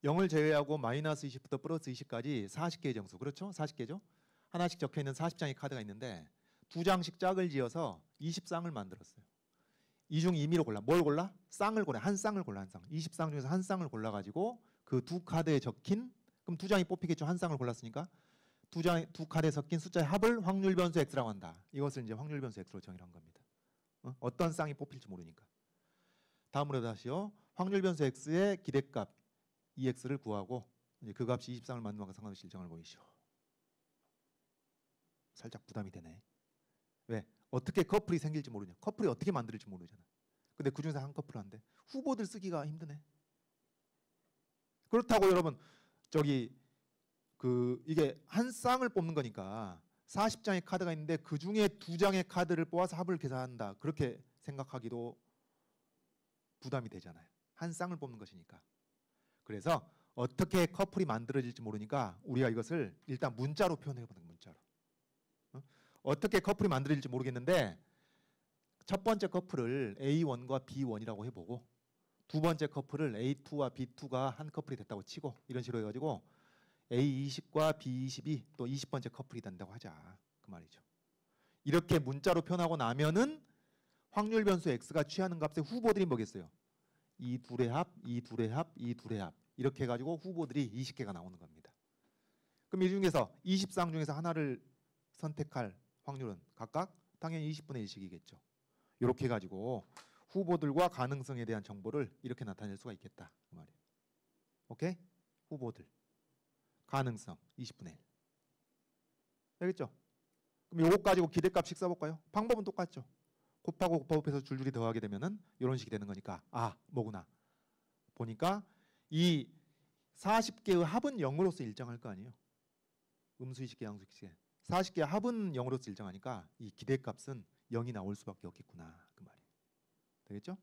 0을 제외하고 마이너스 20부터 플러스 20까지 40개의 정수. 그렇죠? 40개죠? 하나씩 적혀있는 40장의 카드가 있는데 2장씩 짝을 지어서 20쌍을 만들었어요. 이 중 임의로 골라. 뭘 골라? 쌍을 골라. 한 쌍을 골라. 한 쌍. 20쌍 중에서 한 쌍을 골라가지고 그 두 카드에 적힌, 그럼 두 장이 뽑히겠죠. 한 쌍을 골랐으니까. 두 카드에 섞인 숫자의 합을 확률 변수 x라고 한다. 이것을 이제 확률 변수 x로 정의한 겁니다. 어떤 쌍이 뽑힐지 모르니까. 다음으로 다시요. 확률 변수 x의 기대값 EX를 구하고 이제 그 값이 20쌍을 만든 것과 상관없이 일정을 보이시오. 살짝 부담이 되네. 왜? 어떻게 커플이 생길지 모르냐. 커플이 어떻게 만들지 모르잖아. 근데 그중에서 한 커플 한데 후보들 쓰기가 힘드네. 그렇다고 여러분 이게 한 쌍을 뽑는 거니까 40장의 카드가 있는데 그중에 2장의 카드를 뽑아서 합을 계산한다. 그렇게 생각하기도 부담이 되잖아요. 한 쌍을 뽑는 것이니까. 그래서 어떻게 커플이 만들어질지 모르니까 우리가 이것을 일단 문자로 표현해보는 거예요. 문자로. 어떻게 커플이 만들어질지 모르겠는데 첫 번째 커플을 A1과 B1이라고 해보고 두 번째 커플을 A2와 B2가 한 커플이 됐다고 치고 이런 식으로 해가지고 A20과 B20이 또 20번째 커플이 된다고 하자. 그 말이죠. 이렇게 문자로 표현하고 나면은 확률 변수 X가 취하는 값의 후보들이 뭐겠어요? 이 둘의 합, 이 둘의 합, 이 둘의 합. 이렇게 해가지고 후보들이 20개가 나오는 겁니다. 그럼 이 중에서 20쌍 중에서 하나를 선택할 확률은 각각 당연히 20분의 1씩이겠죠. 이렇게 해가지고 후보들과 가능성에 대한 정보를 이렇게 나타낼 수가 있겠다. 그 말이에요. 오케이? 후보들. 가능성 20분의 1. 알겠죠? 그럼 요거 가지고 기대값씩 써볼까요? 방법은 똑같죠. 곱하고 곱합해서 줄줄이 더하게 되면은 이런 식이 되는 거니까 뭐구나. 보니까 이 40개의 합은 0으로서 일정할 거 아니에요. 음수이식계, 양수이식계. 40개의 합은 0으로서 일정하니까 이 기대값은 0이 나올 수밖에 없겠구나. 그 말이에요. 되겠죠?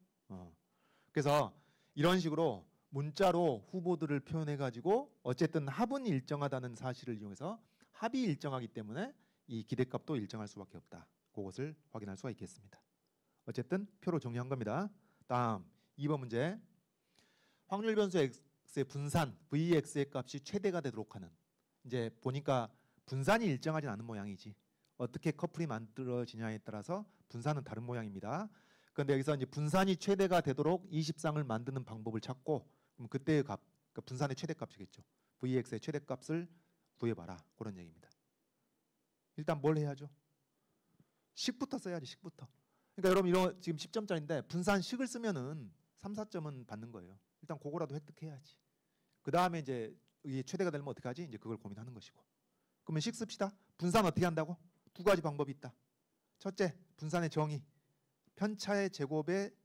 그래서 이런 식으로 문자로 후보들을 표현해가지고 어쨌든 합은 일정하다는 사실을 이용해서 합이 일정하기 때문에 이 기대값도 일정할 수밖에 없다. 그것을 확인할 수가 있겠습니다. 어쨌든 표로 정리한 겁니다. 다음 2번 문제. 확률 변수 x의 분산 vx의 값이 최대가 되도록 하는, 이제 보니까 분산이 일정하진 않은 모양이지. 어떻게 커플이 만들어지냐에 따라서 분산은 다른 모양입니다. 그런데 여기서 이제 분산이 최대가 되도록 20쌍을 만드는 방법을 찾고, 그럼 그때의 값, 그러니까 분산의 최대값이겠죠. vx의 최대값을 구해봐라. 그런 얘기입니다. 일단 뭘 해야죠? 식부터 써야지. 식부터. 그러니까 여러분 이런 지금 10점짜리인데 분산식을 쓰면은 3, 4점은 받는 거예요. 일단 그거라도 획득해야지. 그 다음에 이제 이게 최대가 되면 어떻게 하지? 이제 그걸 고민하는 것이고. 그러면 식 씁시다. 분산 어떻게 한다고? 두 가지 방법이 있다. 첫째, 분산의 정의. 편차의 제곱의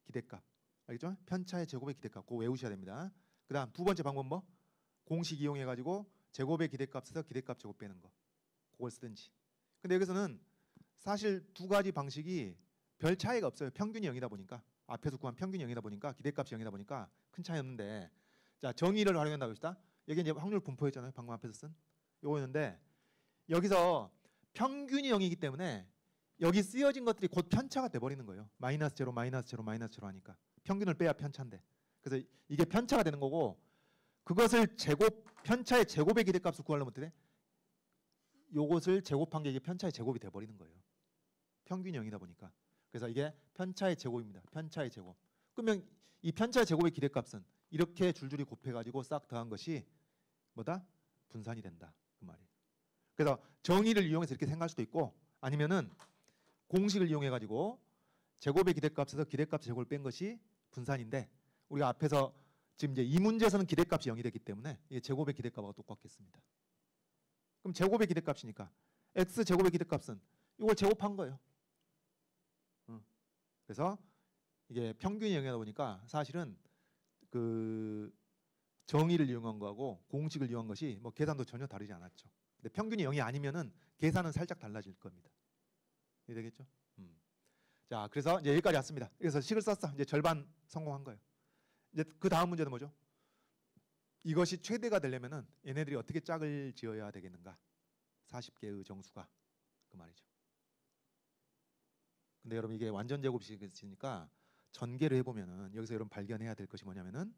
기대값. 알겠죠? 편차의 제곱의 기대값. 그거 외우셔야 됩니다. 그 다음 두 번째 방법 뭐? 공식 이용해가지고 제곱의 기대값에서 기대값 제곱 빼는 거. 그걸 쓰든지. 근데 여기서는 사실 두 가지 방식이 별 차이가 없어요. 평균이 0이다 보니까. 앞에서 구한 평균이 0이다 보니까 기대값이 0이다 보니까 큰 차이 없는데, 자 정의를 활용한다고 합시다. 여기 이제 확률 분포였잖아요. 방금 앞에서 쓴 요거였는데 여기서 평균이 0이기 때문에 여기 쓰여진 것들이 곧 편차가 돼버리는 거예요. 마이너스 제로, 마이너스 제로, 마이너스 제로 하니까 평균을 빼야 편차인데, 그래서 이게 편차가 되는 거고, 그것을 제곱, 편차의 제곱의 기대값을 구하려면 어떻게 돼? 요것을 제곱한 게 이게 편차의 제곱이 돼버리는 거예요. 평균이 0이다 보니까. 그래서 이게 편차의 제곱입니다. 편차의 제곱. 그러면 이 편차의 제곱의 기대값은 이렇게 줄줄이 곱해가지고 싹 더한 것이 뭐다? 분산이 된다. 그 말이에요. 그래서 정의를 이용해서 이렇게 생각할 수도 있고, 아니면은 공식을 이용해가지고 제곱의 기대값에서 기대값 제곱을 뺀 것이 분산인데, 우리가 앞에서 지금 이제 이 문제에서는 기대값이 0이 되기 때문에 이게 제곱의 기대값하고 똑같겠습니다. 그럼 제곱의 기대값이니까 x 제곱의 기대값은 이걸 제곱한 거예요. 그래서 이게 평균이 0이다 보니까 사실은 그 정의를 이용한 거하고 공식을 이용한 것이 뭐 계산도 전혀 다르지 않았죠. 근데 평균이 0이 아니면은 계산은 살짝 달라질 겁니다. 이해되겠죠? 자, 그래서 이제 여기까지 왔습니다. 그래서 식을 썼어. 이제 절반 성공한 거예요. 이제 그 다음 문제는 뭐죠? 이것이 최대가 되려면은 얘네들이 어떻게 짝을 지어야 되겠는가? 40개의 정수가. 그 말이죠. 근데 여러분 이게 완전 제곱식이니까 전개를 해보면은 여기서 여러분 발견해야 될 것이 뭐냐면은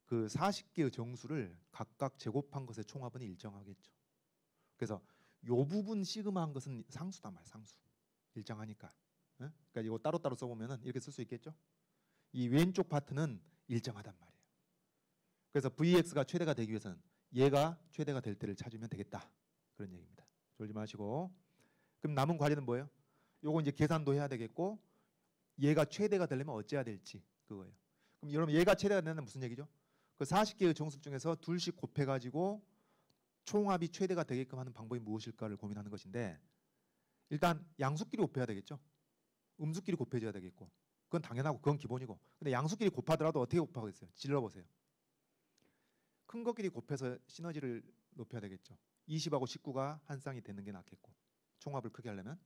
그 40개의 정수를 각각 제곱한 것의 총합은 일정하겠죠. 그래서 요 부분 시그마한 것은 상수단 말이야. 상수. 일정하니까. 예? 그러니까 이거 따로따로 써보면은 이렇게 쓸 수 있겠죠. 이 왼쪽 파트는 일정하단 말이에요. 그래서 Vx가 최대가 되기 위해서는 얘가 최대가 될 때를 찾으면 되겠다. 그런 얘기입니다. 졸지 마시고. 그럼 남은 과제는 뭐예요? 요거 이제 계산도 해야 되겠고 얘가 최대가 되려면 어찌해야 될지 그거예요. 그럼 여러분 얘가 최대가 되는 무슨 얘기죠? 그 40개의 정수 중에서 둘씩 곱해가지고 총합이 최대가 되게끔 하는 방법이 무엇일까를 고민하는 것인데 일단 양수끼리 곱해야 되겠죠. 음수끼리 곱해줘야 되겠고 그건 당연하고 그건 기본이고 근데 양수끼리 곱하더라도 어떻게 곱하겠어요? 질러보세요. 큰 것끼리 곱해서 시너지를 높여야 되겠죠. 20하고 19가 한 쌍이 되는 게 낫겠고 총합을 크게 하려면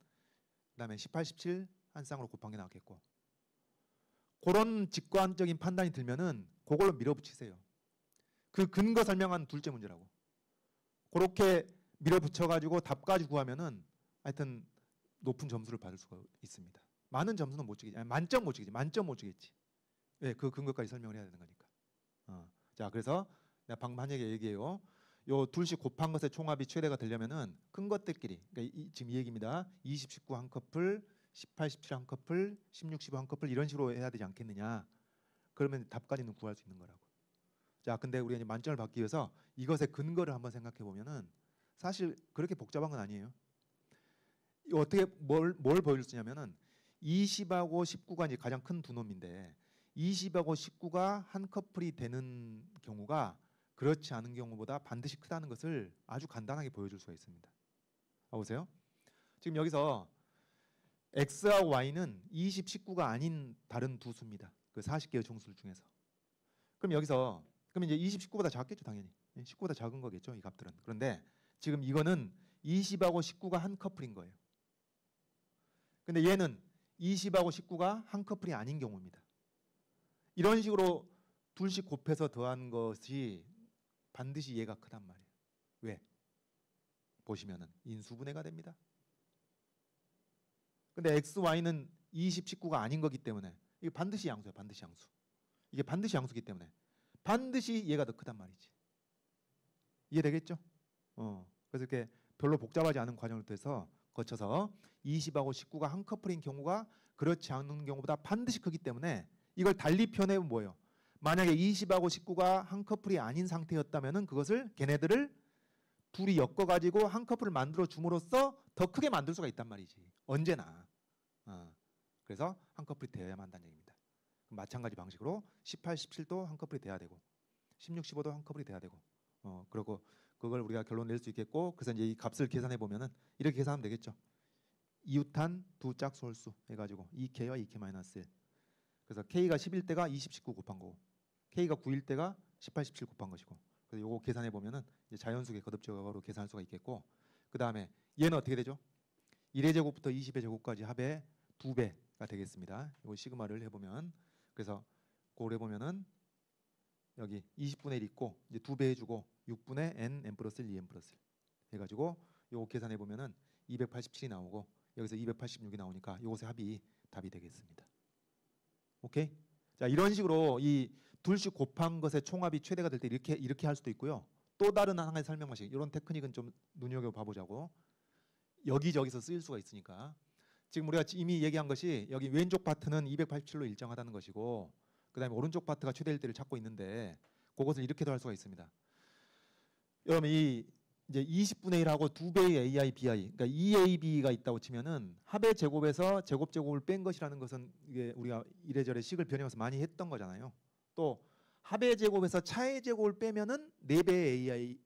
그다음에 18, 17 한 쌍으로 곱한 게 낫겠고 그런 직관적인 판단이 들면은 그걸로 밀어붙이세요. 그 근거 설명한 둘째 문제라고. 그렇게 밀어붙여가지고 답까지 구하면은 하여튼 높은 점수를 받을 수가 있습니다. 많은 점수는 못 주겠지. 아니, 만점 못 주겠지. 만점 못 주겠지. 왜? 그 근거까지 설명을 해야 되는 거니까. 자, 그래서 내가 방금 한 얘기 얘기해요. 요 둘씩 곱한 것의 총합이 최대가 되려면은 큰 것들끼리 그러니까 지금 이 얘기입니다. 20, 19 한 커플, 18, 17 한 커플, 16, 15 한 커플 이런 식으로 해야 되지 않겠느냐. 그러면 답까지는 구할 수 있는 거라고. 자, 근데 우리가 이제 만점을 받기 위해서 이것의 근거를 한번 생각해 보면은 사실 그렇게 복잡한 건 아니에요. 어떻게 뭘 보여줄 수 있냐면은 20하고 19가 이제 가장 큰 두 놈인데 20하고 19가 한 커플이 되는 경우가 그렇지 않은 경우보다 반드시 크다는 것을 아주 간단하게 보여줄 수가 있습니다. 보세요. 지금 여기서 X하고 Y는 20, 19가 아닌 다른 두 수입니다. 그 40개의 정수들 중에서. 그럼 여기서 그럼 이제 20, 19보다 작겠죠, 당연히. 19보다 작은 거겠죠, 이 값들은. 그런데 지금 이거는 20하고 19가 한 커플인 거예요. 근데 얘는 20하고 19가 한 커플이 아닌 경우입니다. 이런 식으로 둘씩 곱해서 더한 것이 반드시 얘가 크단 말이에요. 왜? 보시면은 인수분해가 됩니다. 근데 x, y는 20, 19가 아닌 거기 때문에 이게 반드시 양수예요. 반드시 양수. 이게 반드시 양수기 때문에 반드시 얘가 더 크단 말이지. 이해되겠죠? 그래서 이렇게 별로 복잡하지 않은 과정을 거쳐서 20하고 19가 한 커플인 경우가 그렇지 않은 경우보다 반드시 크기 때문에 이걸 달리 표현해보면 뭐예요? 만약에 20하고 19가 한 커플이 아닌 상태였다면은 그것을 걔네들을 둘이 엮어가지고 한 커플을 만들어 줌으로써 더 크게 만들 수가 있단 말이지. 언제나. 그래서 한 커플이 되어야만 한다는 얘기입니다. 마찬가지 방식으로 18, 17도 한 커플이 돼야 되고 16, 15도 한 커플이 돼야 되고 그리고 그걸 우리가 결론 낼 수 있겠고 그래서 이제 이 값을 계산해 보면은 이렇게 계산하면 되겠죠. 이웃한 두 짝수홀수 해가지고 2k와 2k 마이너스 1. 그래서 k가 10일 때가 20, 19 곱한 거고 k가 9일 때가 18, 17 곱한 것이고 그래서 요거 계산해 보면은 이제 자연수의 거듭적으로 계산할 수가 있겠고 그 다음에 얘는 어떻게 되죠? 1의 제곱부터 20의 제곱까지 합의 2배가 되겠습니다. 이거 시그마를 해보면 그래서 그걸 해보면은 여기 20분의 1 있고 이제 2배 해주고 6분의 n 플러스 1, 2n 플러스 1 해가지고 요거 계산해 보면은 287이 나오고 여기서 286이 나오니까 요것의 합이 답이 되겠습니다. 오케이? 자, 이런 식으로 이 둘씩 곱한 것의 총합이 최대가 될 때 이렇게 할 수도 있고요. 또 다른 하나의 설명 방식 이런 테크닉은 좀 눈여겨 봐보자고. 여기저기서 쓰일 수가 있으니까 지금 우리가 이미 얘기한 것이 여기 왼쪽 파트는 287로 일정하다는 것이고 그 다음에 오른쪽 파트가 최대일 때를 찾고 있는데 그것을 이렇게도 할 수가 있습니다. 여러분 이 이제 20분의 1하고 2배의 AI, BI 그러니까 EAB가 있다고 치면은 합의 제곱에서 제곱을 뺀 것이라는 것은 이게 우리가 이래저래 식을 변형해서 많이 했던 거잖아요. 또 합의 제곱에서 차의 제곱을 빼면은 4배의 AI,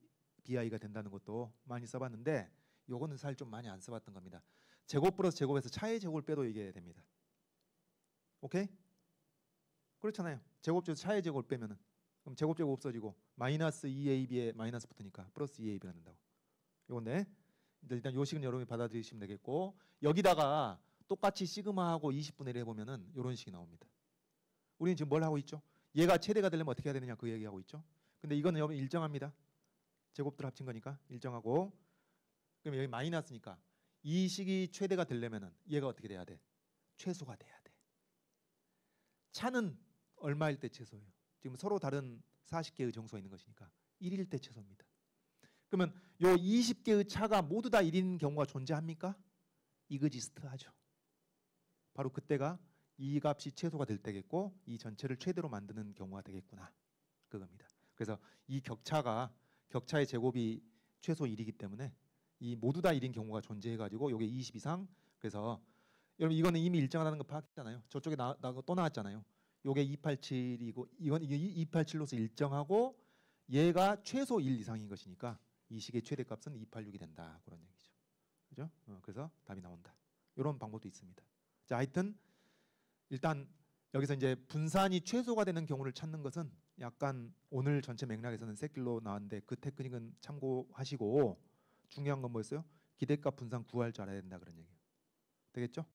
BI가 된다는 것도 많이 써봤는데 요거는 사실 좀 많이 안 써봤던 겁니다. 제곱 플러스 제곱에서 차의 제곱을 빼도 이게 됩니다. 오케이? 그렇잖아요. 제곱 중에서 차의 제곱을 빼면은 그럼 제곱 없어지고 마이너스 2AB에 마이너스 붙으니까 플러스 2AB가 된다고. 요건데 일단 요 식은 여러분이 받아들이시면 되겠고 여기다가 똑같이 시그마하고 20분의 1 해보면은 이런 식이 나옵니다. 우리는 지금 뭘 하고 있죠? 얘가 최대가 되려면 어떻게 해야 되느냐 그 얘기하고 있죠. 근데 이거는 여러분 일정합니다. 제곱들 합친 거니까 일정하고 그럼 여기 마이너스니까 이 식이 최대가 되려면은 얘가 어떻게 돼야 돼? 최소가 돼야 돼. 차는 얼마일 때 최소예요? 지금 서로 다른 40개의 정수가 있는 것이니까 1일 때 최소입니다. 그러면 요 20개의 차가 모두 다 1인 경우가 존재합니까? 이그지스트하죠. 바로 그때가 이 값이 최소가 될 때겠고 이 전체를 최대로 만드는 경우가 되겠구나. 그겁니다. 그래서 이 격차의 제곱이 최소 1이기 때문에 이 모두 다 1인 경우가 존재해가지고 요게 20 이상. 그래서 여러분 이거는 이미 일정하다는 거 파악했잖아요. 저쪽에 또 나왔잖아요. 요게 287이고 이건 이게 287로서 일정하고 얘가 최소 1 이상인 것이니까 이 식의 최대값은 286이 된다. 그런 얘기죠. 그죠? 그래서 답이 나온다. 이런 방법도 있습니다. 자, 하여튼 일단 여기서 이제 분산이 최소가 되는 경우를 찾는 것은 약간 오늘 전체 맥락에서는 세 길로 나왔는데 그 테크닉은 참고하시고 중요한 건 뭐였어요? 기대값 분산 구할 줄 알아야 된다 그런 얘기예요. 되겠죠?